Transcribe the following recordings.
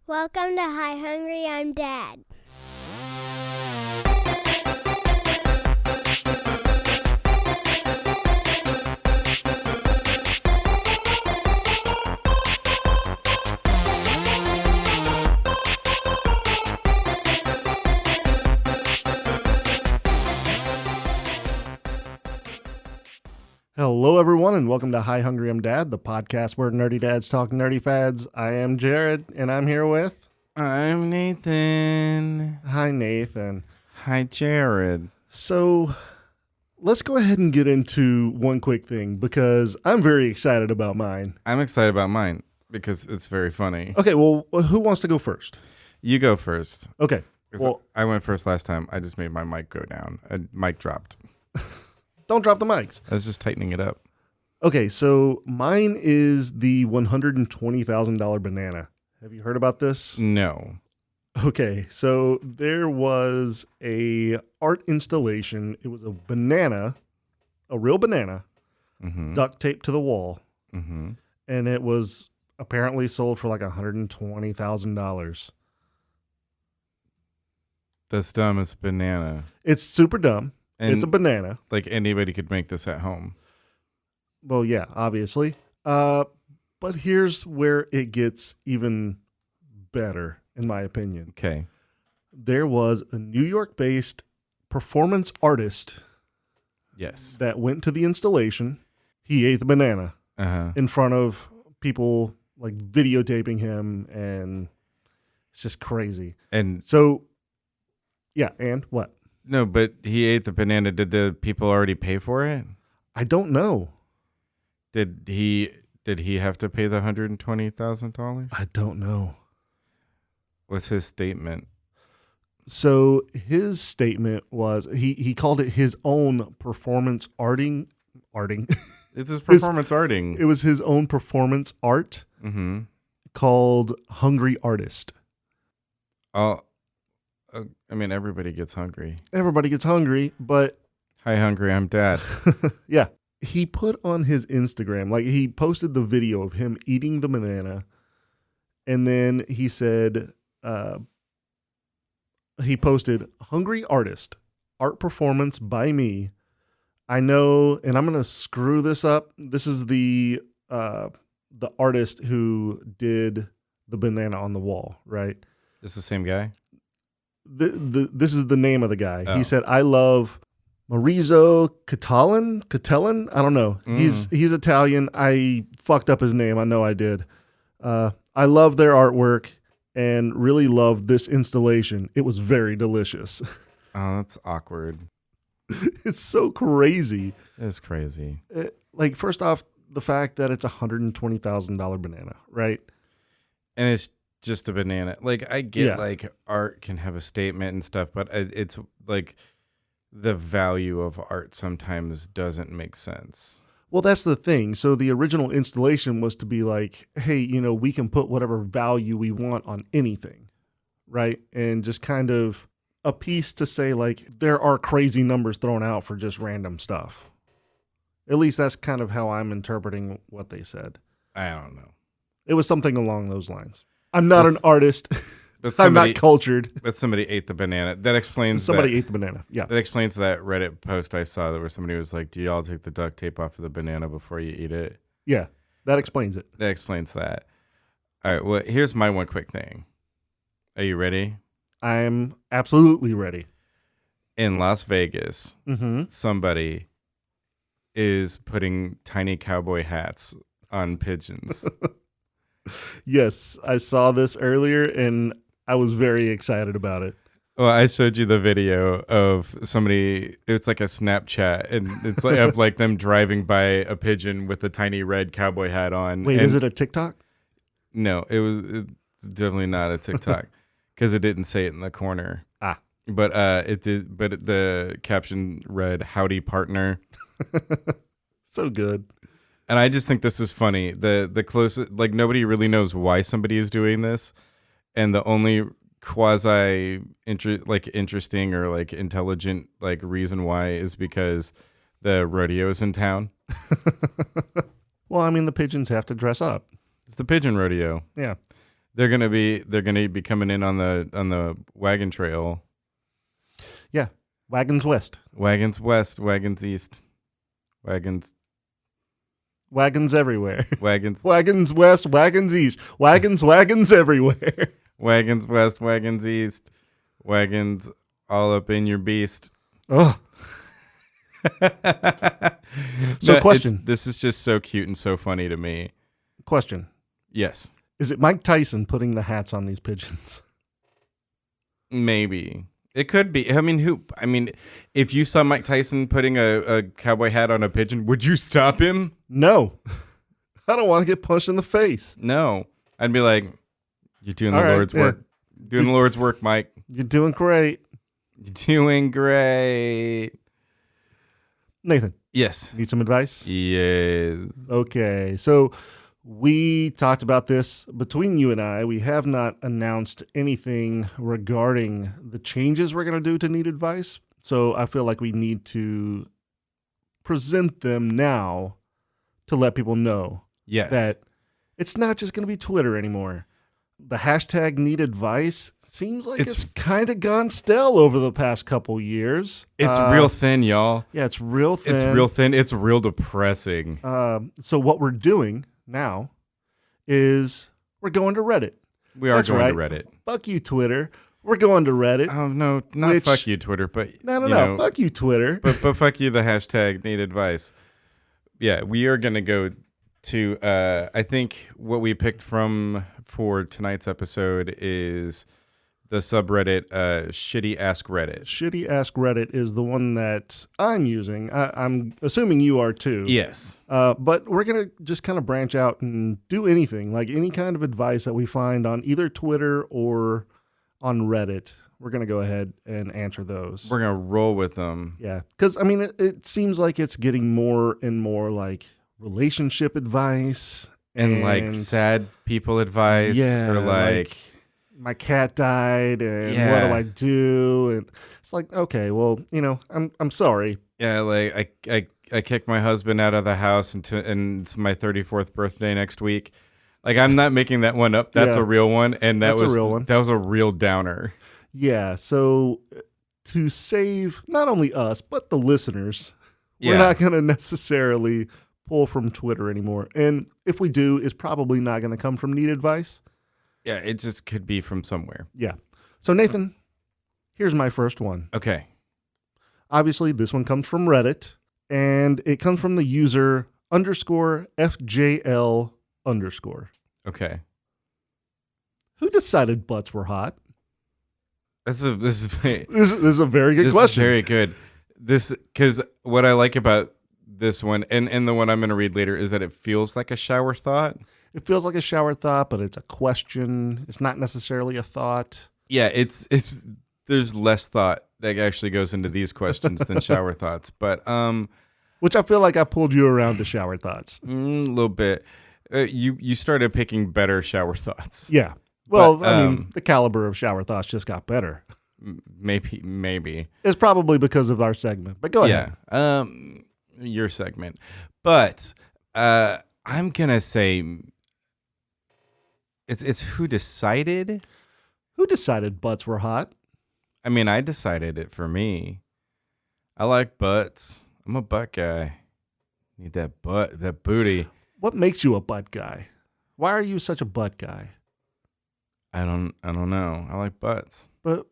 Welcome to Hi Hungry, I'm Dad. Hello, everyone, and welcome to Hi Hungry, I'm Dad, the podcast where nerdy dads talk nerdy fads. I am Jared, and I'm here with... I'm Nathan. Hi, Nathan. Hi, Jared. So, let's go ahead and get into one quick thing, because I'm very excited about mine. I'm excited about mine because it's very funny. Okay, well, who wants to go first? You go first. Okay, 'Cause well, I went first last time. I just made my mic go down. A mic dropped. don't drop the mics. I was just tightening it up. Okay, so mine is the $120,000 banana. Have you heard about this? No. Okay, so there was a art installation. It was a banana, a real banana, Mm-hmm. duct taped to the wall, Mm-hmm. and it was apparently sold for like $120,000. That's dumb as banana. It's super dumb. And It's a banana. like anybody could make this at home. Well, yeah, obviously. But here's where it gets even better, in my opinion. Okay. There was a New York-based performance artist Yes. that went to the installation. He ate the banana Uh-huh. in front of people, like videotaping him, and it's just crazy. And So, yeah, and what? no, but he ate the banana. Did the people already pay for it? I don't know. Did he have to pay the $120,000? I don't know. What's his statement? So his statement was he called it his own performance arting. It's his performance arting. It was his own performance art Mm-hmm. called Hungry Artist. Oh, I mean, everybody gets hungry. Everybody gets hungry, but Hi, hungry. I'm Dad. yeah. He put on his Instagram, like he posted the video of him eating the banana, and then he said, he posted, "Hungry Artist, art performance by me. I know," and I'm going to screw this up. This is the artist who did the banana on the wall, right? It's the same guy. This is the name of the guy. Oh. He said, "I love Maurizio Cattelan. I don't know. He's Italian. I fucked up his name. I know I did. I love their artwork and really loved this installation. It was very delicious." Oh, that's awkward. It's so crazy. It's crazy. Like, first off, the fact that it's $120,000 banana, right? And it's just a banana. Like, I get Yeah. like art can have a statement and stuff, but it's like the value of art sometimes doesn't make sense. Well, that's the thing. So the original installation was to be like, hey, we can put whatever value we want on anything, right? And just kind of a piece to say, like, there are crazy numbers thrown out for just random stuff. At least that's kind of how I'm interpreting what they said. I don't know. It was something along those lines. I'm not an artist. But I'm somebody, not cultured. but somebody ate the banana. That explains Somebody that. ate the banana. Yeah. That explains that Reddit post I saw where somebody was like, "Do y'all take the duct tape off of the banana before you eat it?" Yeah. That explains it. That explains that. All right. Well, here's my one quick thing. Are you ready? I'm absolutely ready. In Las Vegas, Mm-hmm. somebody is putting tiny cowboy hats on pigeons. Yes, I saw this earlier and I was very excited about it. Well, I showed you the video of somebody. It's like a Snapchat, and it's like of like them driving by a pigeon with a tiny red cowboy hat on. Wait, And is it a TikTok? No, it's definitely not a TikTok because it didn't say it in the corner. Ah. But it did. But the caption read "Howdy, partner." So good. And I just think this is funny. The closest, like, nobody really knows why somebody is doing this, and the only interesting or like intelligent like reason why is because the rodeo's in town. Well, I mean, the pigeons have to dress up. It's the pigeon rodeo. Yeah. They're gonna be coming in on the wagon trail. Yeah, wagons west, Wagons west, wagons east, wagons everywhere. wagons Wagons west, wagons east, wagons everywhere. wagons west, wagons east, wagons all up in your beast. Ugh. So, question. This is just so cute and so funny to me. Question. Yes, Is it Mike Tyson putting the hats on these pigeons? maybe. It could be. I mean, if you saw Mike Tyson putting a cowboy hat on a pigeon, would you stop him? No. I don't want to get punched in the face. No. I'd be like, you're doing the All right, Lord's work. Doing the Lord's work, Mike. You're doing great. You're doing great. Nathan, Yes. need some advice? Yes. Okay, so we talked about this between you and I. We have not announced anything regarding the changes we're going to do to Need Advice. So I feel like we need to present them now to let people know Yes. that it's not just going to be Twitter anymore. The hashtag Need Advice seems like it's kind of gone stale over the past couple years. It's real thin, y'all. Yeah, it's real thin. It's real thin. It's real depressing. So what we're doing now is we're going to Reddit. We are That's going right. to Reddit. Fuck you, Twitter. We're going to Reddit. Oh, no. Not Which- fuck you, Twitter, but No. Fuck you, Twitter. But fuck you, the hashtag Need Advice. Yeah, we are going to go to, I think what we picked for tonight's episode is the subreddit Shitty Ask Reddit. Shitty Ask Reddit is the one that I'm using. I'm assuming you are too. Yes. But we're going to just kind of branch out and do anything, like any kind of advice that we find on either Twitter or on Reddit. We're going to go ahead and answer those. We're going to roll with them. Yeah. Because, I mean, it seems like it's getting more and more like relationship advice. And like sad people advice. Yeah. Or like my cat died and Yeah. what do I do? And it's like, okay, well, I'm sorry. yeah, like I kicked my husband out of the house and it's my 34th birthday next week. Like, I'm not making that one up. That's Yeah. a real one. And That's a real one. That was a real downer. Yeah. So to save not only us, but the listeners, we're Yeah. not going to necessarily pull from Twitter anymore. And if we do, it's probably not going to come from Need Advice. Yeah, it just could be from somewhere. Yeah. So Nathan, here's my first one. Okay. Obviously, this one comes from Reddit, and it comes from the user _FJL_. Okay. Who decided butts were hot? This is This is a very good this question. is very good. Because what I like about this one and the one I'm going to read later is that it feels like a shower thought. It feels like a shower thought, but it's a question. It's not necessarily a thought. Yeah, it's there's less thought that actually goes into these questions than shower thoughts, but Which I feel like I pulled you around to shower thoughts. a little bit. You started picking better shower thoughts. Yeah. Well, But, I mean, the caliber of shower thoughts just got better. Maybe. It's probably because of our segment. But go ahead. Yeah. Your segment. But I'm gonna say it's who decided. Who decided butts were hot? I mean, I decided it for me. I like butts. I'm a butt guy. Need that butt, that booty. What makes you a butt guy? Why are you such a butt guy? I don't know. I like butts. But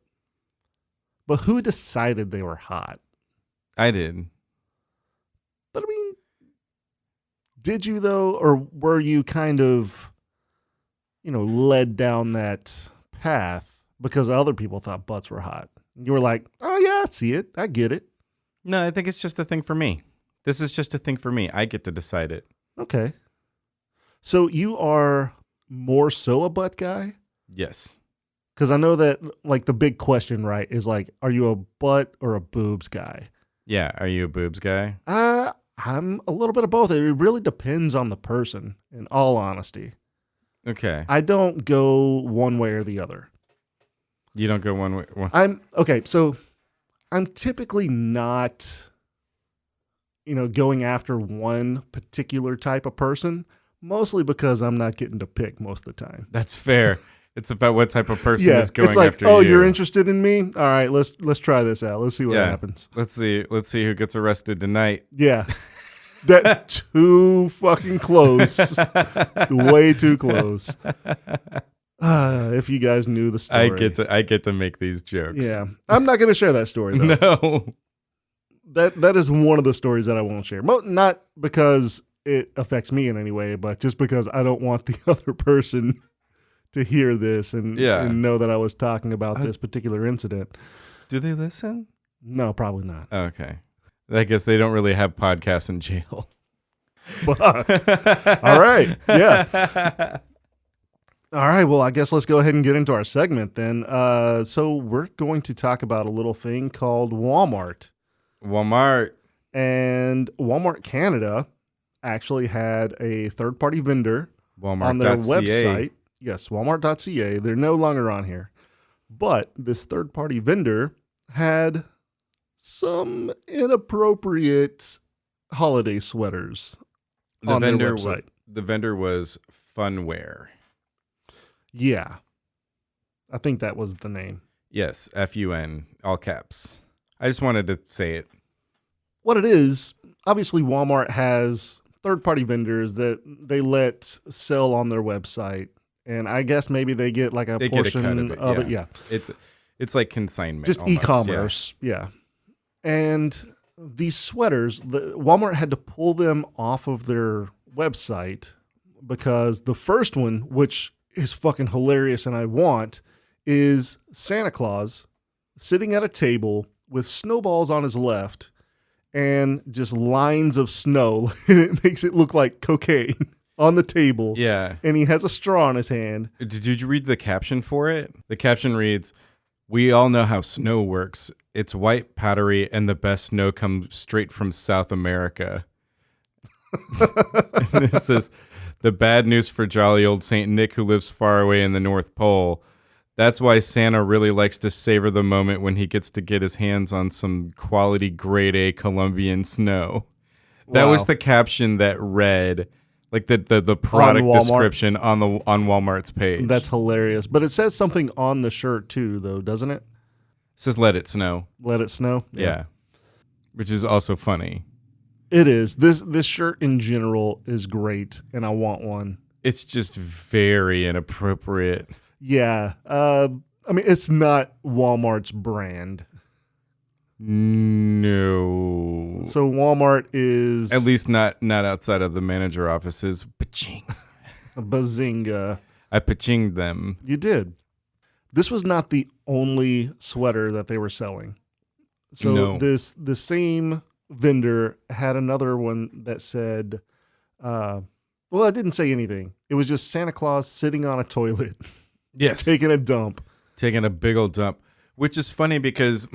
who decided they were hot? I did. But I mean, did you though, or were you kind of, led down that path because other people thought butts were hot? You were like, oh yeah, I see it, I get it. No, I think it's just a thing for me. This is just a thing for me. I get to decide it. Okay. So you are more so a butt guy? Yes. Because I know that like the big question, right, is like, are you a butt or a boobs guy? Yeah. Are you a boobs guy? I'm a little bit of both. It really depends on the person, in all honesty. Okay. I don't go one way or the other. You don't go one way. So I'm typically not, going after one particular type of person, mostly because I'm not getting to pick most of the time. That's fair. It's about what type of person Yeah, is going it's like, after oh, you. you're interested in me? All right, let's try this out. Let's see what Yeah. happens. Let's see who gets arrested tonight. Yeah, that too fucking close, way too close. If you guys knew the story, I get to make these jokes. Yeah, I'm not going to share that story though. No. That is one of the stories that I won't share. Not because it affects me in any way, but just because I don't want the other person to hear this and know that I was talking about this particular incident. Do they listen? No, probably not. Okay. I guess they don't really have podcasts in jail. Fuck. All right. Yeah. All right. Well, I guess let's go ahead and get into our segment then. So we're going to talk about a little thing called Walmart. And Walmart Canada actually had a third-party vendor on their website. Yes, Walmart.ca. They're no longer on here. But this third-party vendor had some inappropriate holiday sweaters on their website. The vendor was Funwear. Yeah. I think that was the name. Yes, F-U-N, all caps. I just wanted to say it. What it is, obviously Walmart has third-party vendors that they let sell on their website. And I guess maybe they get like a portion of it. Yeah. It's like consignment. Just almost, e-commerce. Yeah. And these sweaters, Walmart had to pull them off of their website because the first one, which is fucking hilarious and I want, is Santa Claus sitting at a table with snowballs on his left and just lines of snow. And it makes it look like cocaine on the table. Yeah. And he has a straw in his hand. Did you read the caption for it? The caption reads, "We all know how snow works. It's white, powdery, and the best snow comes straight from South America." And it says, "The bad news for jolly old Saint Nick who lives far away in the North Pole. That's why Santa really likes to savor the moment when he gets to get his hands on some quality grade A Colombian snow." That was the caption that read, like the product description on Walmart's page. That's hilarious. But it says something on the shirt too, though, doesn't it? It says "Let it snow." Let it snow? Yeah. Which is also funny. It is. This shirt in general is great, and I want one. It's just very inappropriate. Yeah. I mean, it's not Walmart's brand. No. So Walmart is... At least not outside of the manager offices. Paching. Bazinga. I pachinged them. You did. This was not the only sweater that they were selling. So No. the same vendor had another one that said, well, it didn't say anything. It was just Santa Claus sitting on a toilet. Yes. Taking a dump. Taking a big old dump. Which is funny because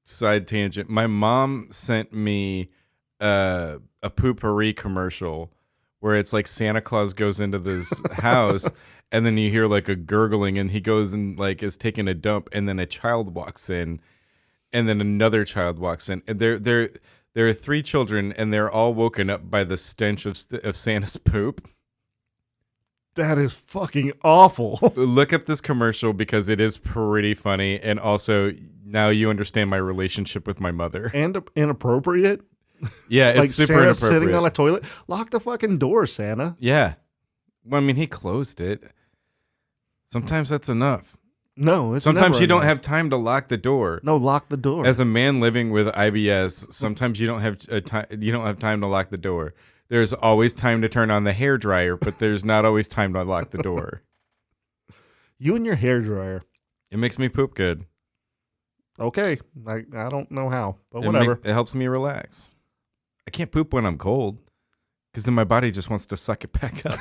side tangent. My mom sent me a Poopery commercial where it's like Santa Claus goes into this house and then you hear like a gurgling and he goes and like is taking a dump and then a child walks in and then another child walks in and there are 3 children and they're all woken up by the stench of Santa's poop. That is fucking awful. Look up this commercial because it is pretty funny, and also now you understand my relationship with my mother. And inappropriate. Yeah, it's like super Santa inappropriate. sitting on a toilet. Lock the fucking door, Santa. Yeah. Well, I mean, he closed it. Sometimes that's enough. No, it's sometimes never you don't enough. have time to lock the door. No, lock the door. As a man living with IBS, sometimes you don't have time to lock the door. There's always time to turn on the hairdryer, but there's not always time to lock the door. You and your hairdryer. It makes me poop good. Okay. I don't know how, but whatever. It helps me relax. I can't poop when I'm cold because then my body just wants to suck it back up.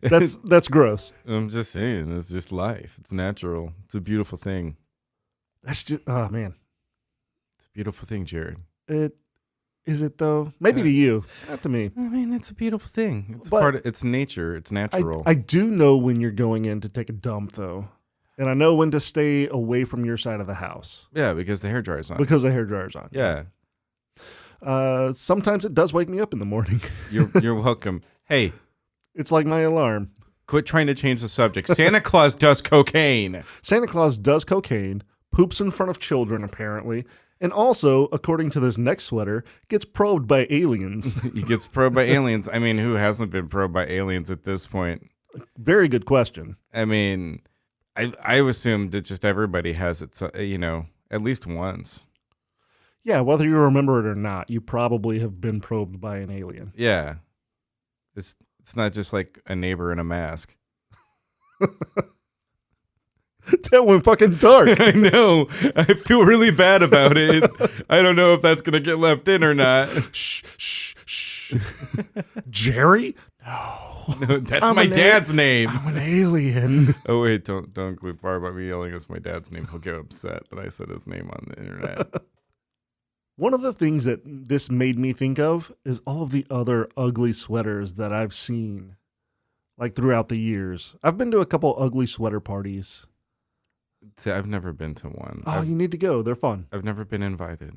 That's gross. I'm just saying, it's just life. It's natural. It's a beautiful thing. That's just, oh man. It's a beautiful thing, Jared. Is it though? Maybe to you, not to me. I mean, it's a beautiful thing. It's But part of it's nature. It's natural. I do know when you're going in to take a dump though. And I know when to stay away from your side of the house. Yeah, because the hairdryer's on. Because the hairdryer's on. Yeah. Sometimes it does wake me up in the morning. You're welcome. Hey, It's like my alarm. Quit trying to change the subject. Santa Claus does cocaine. Santa Claus does cocaine, poops in front of children, apparently, and also, according to this next sweater, gets probed by aliens. He gets probed by aliens. I mean, who hasn't been probed by aliens at this point? Very good question. I mean, I assumed that just everybody has it, at least once. Yeah, whether you remember it or not, you probably have been probed by an alien. Yeah. It's not just like a neighbor in a mask. That went fucking dark. I know. I feel really bad about it. I don't know if that's going to get left in or not. Shh, shh, shh. Jerry? No, that's I'm my an dad's name. I'm an alien. Oh, wait, don't include part about me yelling as my dad's name. He'll get upset that I said his name on the internet. One of the things that this made me think of is all of the other ugly sweaters that I've seen, like throughout the years. I've been to a couple ugly sweater parties. See, I've never been to one. Oh, you need to go. They're fun. I've never been invited.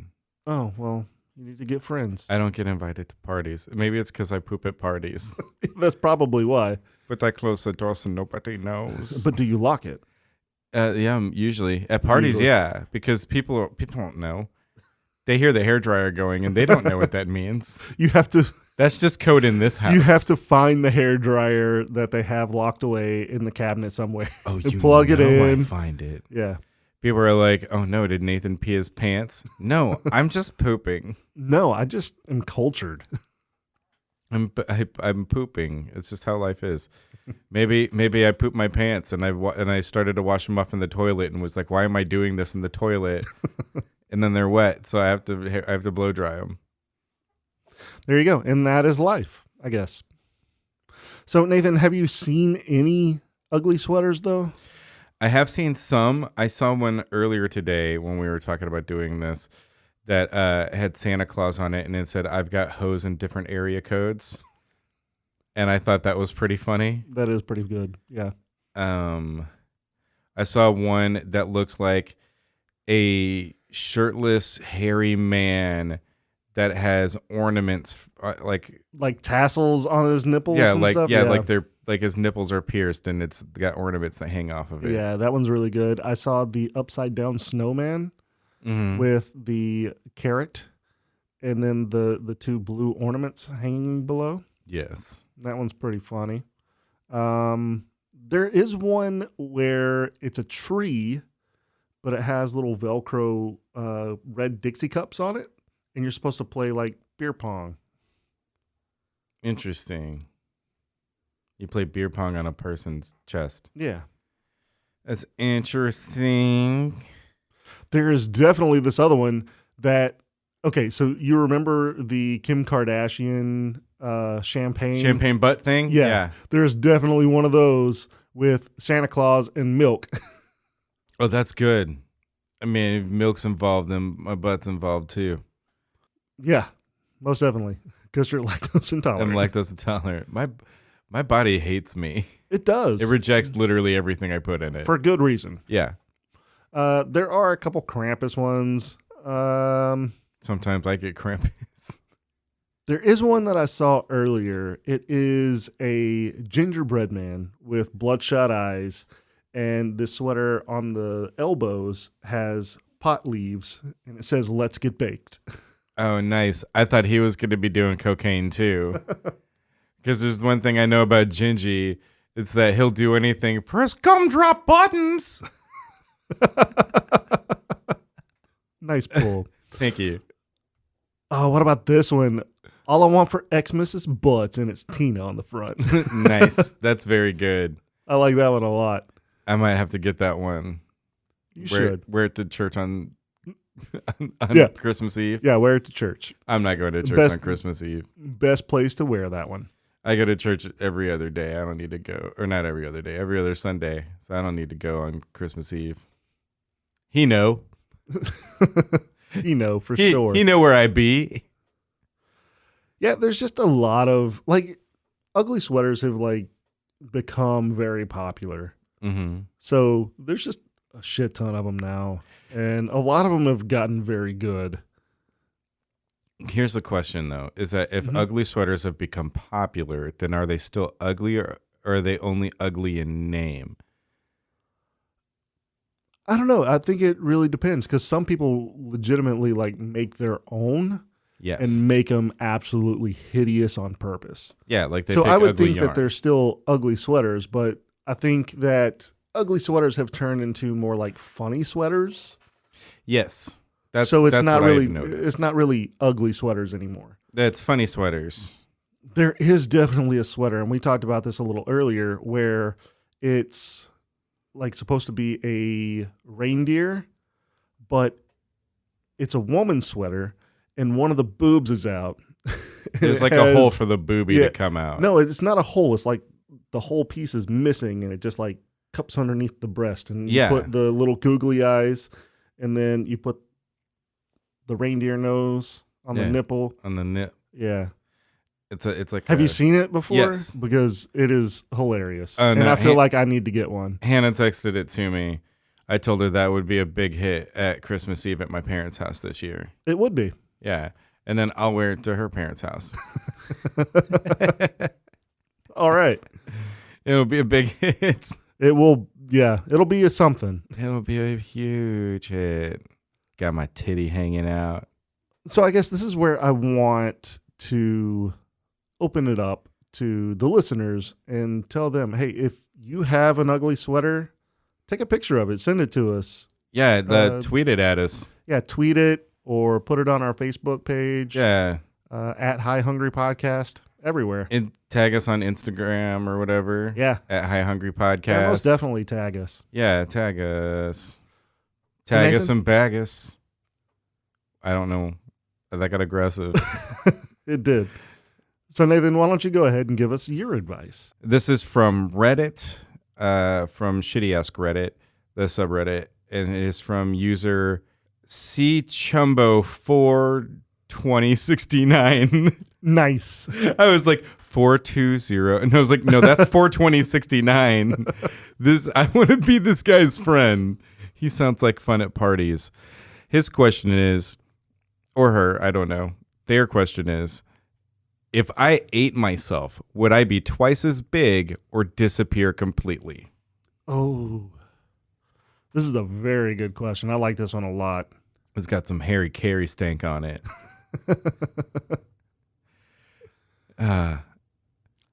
Oh, well, you need to get friends. I don't get invited to parties. Maybe it's because I poop at parties. That's probably why. But I close the door so nobody knows. But do you lock it? Yeah, usually at parties, Usually. yeah, because people don't know. They hear the hairdryer going and they don't know what that means. You have to. That's just code in this house. You have to find the hairdryer that they have locked away in the cabinet somewhere. Oh, and you plug it know in. I find it. Yeah. People are like, "Oh no, did Nathan pee his pants?" No, I'm just pooping. No, I just am cultured. I'm pooping. It's just how life is. Maybe I pooped my pants and I started to wash them off in the toilet and was like, "Why am I doing this in the toilet?" And then they're wet, so I have to blow dry them. There you go. And that is life, I guess. So, Nathan, have you seen any ugly sweaters, though? I have seen some. I saw one earlier today when we were talking about doing this that had Santa Claus on it, and it said, "I've got hose in different area codes." And I thought that was pretty funny. That is pretty good. Yeah. I saw one that looks like a shirtless, hairy man that has ornaments Like tassels on his nipples yeah, and like stuff? yeah, like they're like his nipples are pierced and it's got ornaments that hang off of it. Yeah, that one's really good. I saw the upside down snowman Mhm. with the carrot and then the two blue ornaments hanging below. Yes. That one's pretty funny. There is one where it's a tree, but it has little Velcro red Dixie cups on it, and you're supposed to play like beer pong. Interesting. You play beer pong on a person's chest. Yeah. That's interesting. There is definitely this other one that, okay, so you remember the Kim Kardashian champagne butt thing? Yeah. There's definitely one of those with Santa Claus and milk. Oh, that's good. I mean, if milk's involved, then my butt's involved too. Yeah, most definitely, because you're lactose intolerant. I'm lactose intolerant. My body hates me. It does. It rejects literally everything I put in it. For good reason. Yeah. There are a couple Krampus ones. Sometimes I get Krampus. There is one that I saw earlier. It is a gingerbread man with bloodshot eyes, and the sweater on the elbows has pot leaves, and it says, "Let's get baked." Oh, nice. I thought he was going to be doing cocaine too. Because there's one thing I know about Gingy. It's that he'll do anything for his gumdrop buttons. Nice pull. Thank you. Oh, what about this one? All I want for Xmas is butts, and it's Tina on the front. Nice. That's very good. I like that one a lot. I might have to get that one. You should. Wear it to church on Yeah. Christmas Eve. Yeah, wear it to church. I'm not going to church Best- on Christmas Eve. Best place to wear that one. I go to church every other day. I don't need to go, or not every other day, every other Sunday. So I don't need to go on Christmas Eve. He know. You know, for sure. He know where I be. Yeah, there's just a lot of, like, ugly sweaters have, like, become very popular. Mm-hmm. So there's just a shit ton of them now. And a lot of them have gotten very good. Here's the question, though: is that if Mhm. ugly sweaters have become popular, then are they still ugly, or are they only ugly in name? I don't know. I think it really depends because some people legitimately like make their own Yes. and make them absolutely hideous on purpose. Yeah, like they So pick I would ugly think yarn. that they're still ugly sweaters, but I think that ugly sweaters have turned into more like funny sweaters. Yes. So it's that's not what I've really noticed. it's not really ugly sweaters anymore. That's funny sweaters. There is definitely a sweater, and we talked about this a little earlier, where it's like supposed to be a reindeer, but it's a woman's sweater, and one of the boobs is out. There's It like a hole has- for the boobie yeah, to come out. No, it's not a hole. It's like the whole piece is missing, and it just like cups underneath the breast, and you Yeah. put the little googly eyes, and then you put the reindeer nose on Yeah. the nipple. On the nip. Yeah. It's like Have you seen it before? Yes. Because it is hilarious. Oh, and no, I feel like I need to get one. Hannah texted it to me. I told her that would be a big hit at Christmas Eve at my parents' house this year. It would be. Yeah. And then I'll wear it to her parents' house. All right. It'll be a big hit. It will, yeah, it'll be a something. It'll be a huge hit. Got my titty hanging out. So I guess this is where I want to open it up to the listeners and tell them, hey, if you have an ugly sweater, take a picture of it, send it to us. Yeah, tweet it at us. Yeah, tweet it or put it on our Facebook page. Yeah. At High Hungry Podcast, everywhere. And tag us on Instagram or whatever. Yeah. At High Hungry Podcast. Yeah, most definitely tag us. Yeah, tag us. Tag us Nathan? and bag us. I don't know. That got aggressive. It did. So, Nathan, why don't you go ahead and give us your advice? This is from Reddit, from Shitty Ask Reddit, the subreddit, and it is from user CChumbo42069. Nice. I was like 420, and I was like, no, that's 42069. I want to be this guy's friend. He sounds like fun at parties. His question is, or her, I don't know. Their question is, if I ate myself, would I be twice as big or disappear completely? Oh, this is a very good question. I like this one a lot. It's got some Harry Carey stank on it.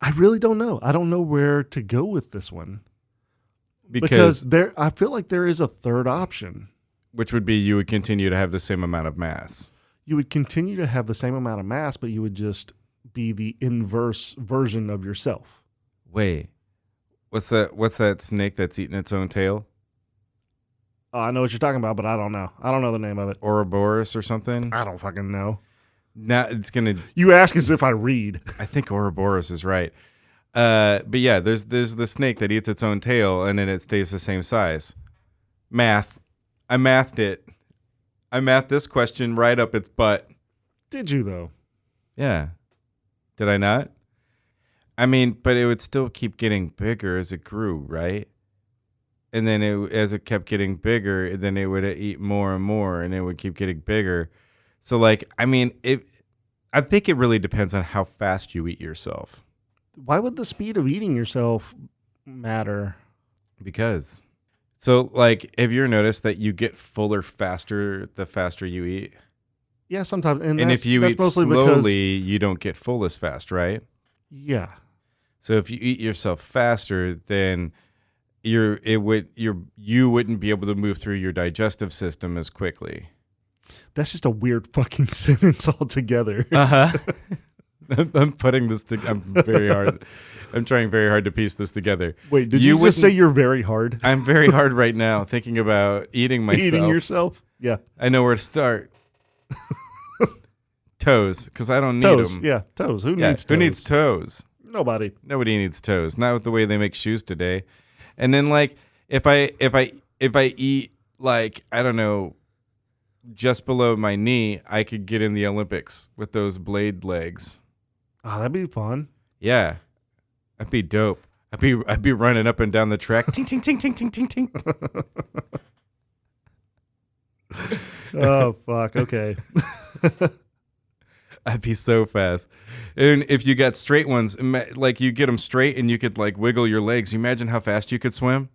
I really don't know. I don't know where to go with this one because I feel like there is a third option. Which would be you would continue to have the same amount of mass. You would continue to have the same amount of mass, but you would just be the inverse version of yourself. Wait, what's that snake that's eating its own tail? Oh, I know what you're talking about, but I don't know. I don't know the name of it. Ouroboros or something? I don't fucking know. Now it's gonna. You ask as if I read. I think Ouroboros is right. But yeah, there's the snake that eats its own tail and then it stays the same size. Math. I mathed it. I mathed this question right up its butt. Did you, though? Yeah. Did I not? I mean, but it would still keep getting bigger as it grew, right? And then as it kept getting bigger, then it would eat more and more, and it would keep getting bigger. So, like, I mean, I think it really depends on how fast you eat yourself. Why would the speed of eating yourself matter? Because, so, like, have you ever noticed that you get fuller faster the faster you eat? Yeah, sometimes. And if you that's eat mostly slowly, you don't get full as fast, right? Yeah. So if you eat yourself faster, then you wouldn't be able to move through your digestive system as quickly. That's just a weird fucking sentence altogether. Uh-huh. I'm putting this I'm trying very hard to piece this together. Wait, did you just say wouldn't- you're very hard? I'm very hard right now thinking about eating myself. Eating yourself? Yeah. I know where to start. Toes, because I don't need Toes. them. Yeah, toes. Who Yeah, needs toes? who needs toes? Nobody. Nobody needs toes. Not with the way they make shoes today. And then like if I eat like, I don't know, just below my knee, I could get in the Olympics with those blade legs. Oh, that'd be fun. Yeah. That'd be dope. I'd be running up and down the track. Ting ting ting ting ting ting ting. Oh, fuck. Okay. I'd be so fast. And if you got straight ones, like you get them straight and you could like wiggle your legs, you imagine how fast you could swim?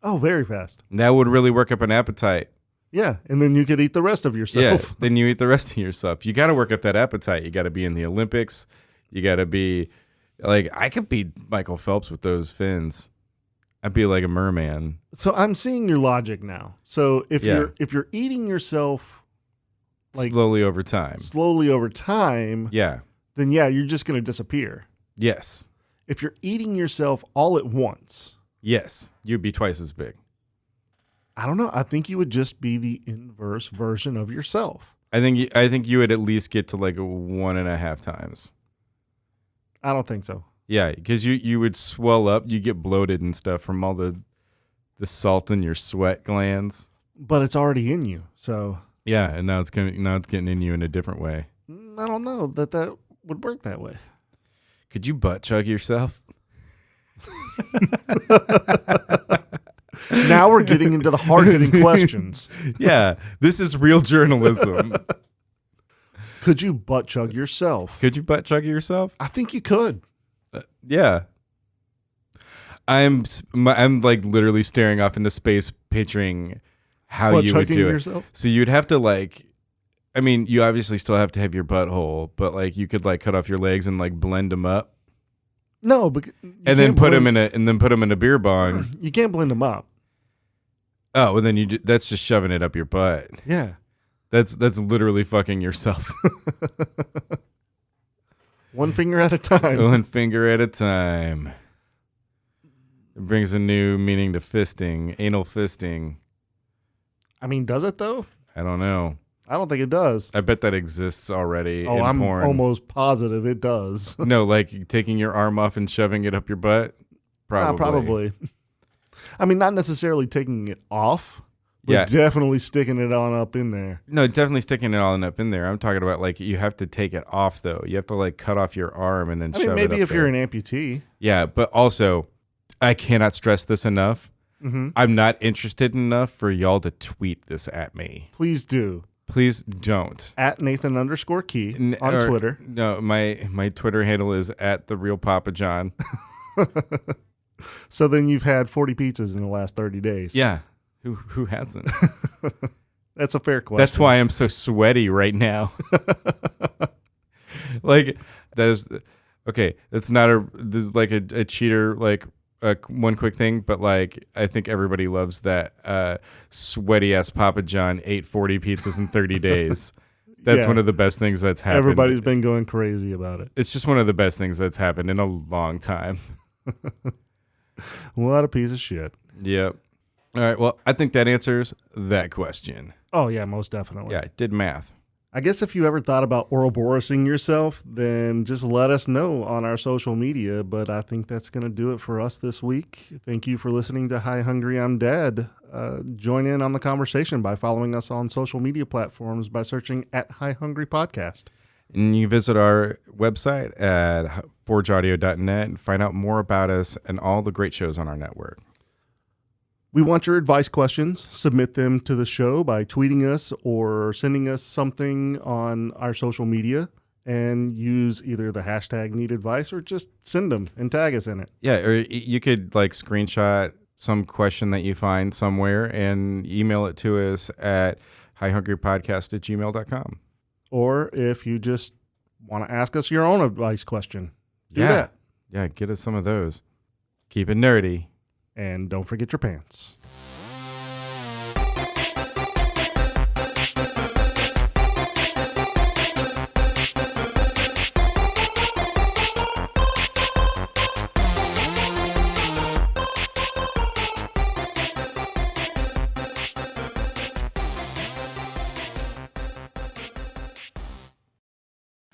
Oh, very fast. That would really work up an appetite. Yeah, and then you could eat the rest of yourself. Yeah, then you eat the rest of yourself. You got to work up that appetite. You got to be in the Olympics. You got to be like, I could be Michael Phelps with those fins. I'd be like a merman. So I'm seeing your logic now. So if you're eating yourself like slowly over time. Yeah, then you're just going to disappear. Yes. If you're eating yourself all at once. Yes, you'd be twice as big. I don't know. I think you would just be the inverse version of yourself. I think you would at least get to like 1.5 times. I don't think so. Yeah, because you would swell up, you get bloated and stuff from all the salt in your sweat glands. But it's already in you, so yeah, and now it's getting in you in a different way. I don't know that would work that way. Could you butt chug yourself? Now we're getting into the hard-hitting questions. Yeah, this is real journalism. Could you butt chug yourself? Could you butt chug yourself? I think you could. Yeah. I'm like literally staring off into space, picturing how you would do it. Yourself? So you'd have to like, I mean, you obviously still have to have your butthole, but like you could like cut off your legs and like blend them up. No, but and then put them in a beer bong. You can't blend them up. Oh, and then that's just shoving it up your butt. Yeah. That's literally fucking yourself. One finger at a time. One finger at a time. It brings a new meaning to fisting, anal fisting. I mean, does it though? I don't know. I don't think it does. I bet that exists already in I'm porn. Almost positive it does. No, like taking your arm off and shoving it up your butt? Probably. Probably. I mean, not necessarily taking it off, but definitely sticking it on up in there. No, definitely sticking it on up in there. I'm talking about like you have to take it off though. You have to like cut off your arm and then shove it up there. Maybe if you're an amputee. Yeah, but also I cannot stress this enough. Mm-hmm. I'm not interested enough for y'all to tweet this at me. Please do. Please don't. At Nathan_Key on Twitter. No, my Twitter handle is at the real Papa John. So then you've had 40 pizzas in the last 30 days. Yeah. Who hasn't? That's a fair question. That's why I'm so sweaty right now. Like that is okay. That's not this is like a cheater like one quick thing, but like I think everybody loves that sweaty ass Papa John ate 40 pizzas in 30 days. That's one of the best things that's happened. Everybody's been going crazy about it. It's just one of the best things that's happened in a long time. What a piece of shit. Yep. All right. Well, I think that answers that question. Oh, yeah, most definitely. Yeah, I did math. I guess if you ever thought about Ouroborosing yourself, then just let us know on our social media. But I think that's going to do it for us this week. Thank you for listening to Hi Hungry, I'm Dead. Join in on the conversation by following us on social media platforms by searching at Hi Hungry Podcast. And you visit our website at forgeaudio.net and find out more about us and all the great shows on our network. We want your advice questions. Submit them to the show by tweeting us or sending us something on our social media, and use either the hashtag need advice or just send them and tag us in it. Yeah, or you could like screenshot some question that you find somewhere and email it to us at highhungrypodcast@gmail.com. Or if you just want to ask us your own advice question, do that. Yeah, get us some of those. Keep it nerdy. And don't forget your pants.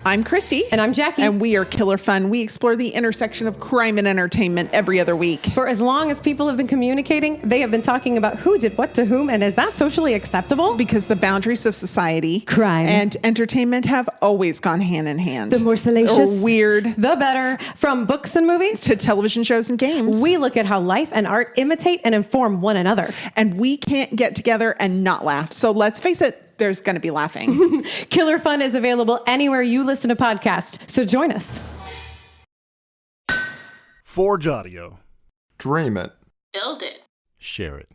I'm Christy. And I'm Jackie. And we are Killer Fun. We explore the intersection of crime and entertainment every other week. For as long as people have been communicating, they have been talking about who did what to whom, and is that socially acceptable? Because the boundaries of society, crime, and entertainment have always gone hand in hand. The more salacious, or weird, the better. From books and movies to television shows and games, we look at how life and art imitate and inform one another. And we can't get together and not laugh. So let's face it, there's going to be laughing. Killer Fun is available anywhere you listen to podcasts, so join us. Forge Audio. Dream it. Build it. Share it.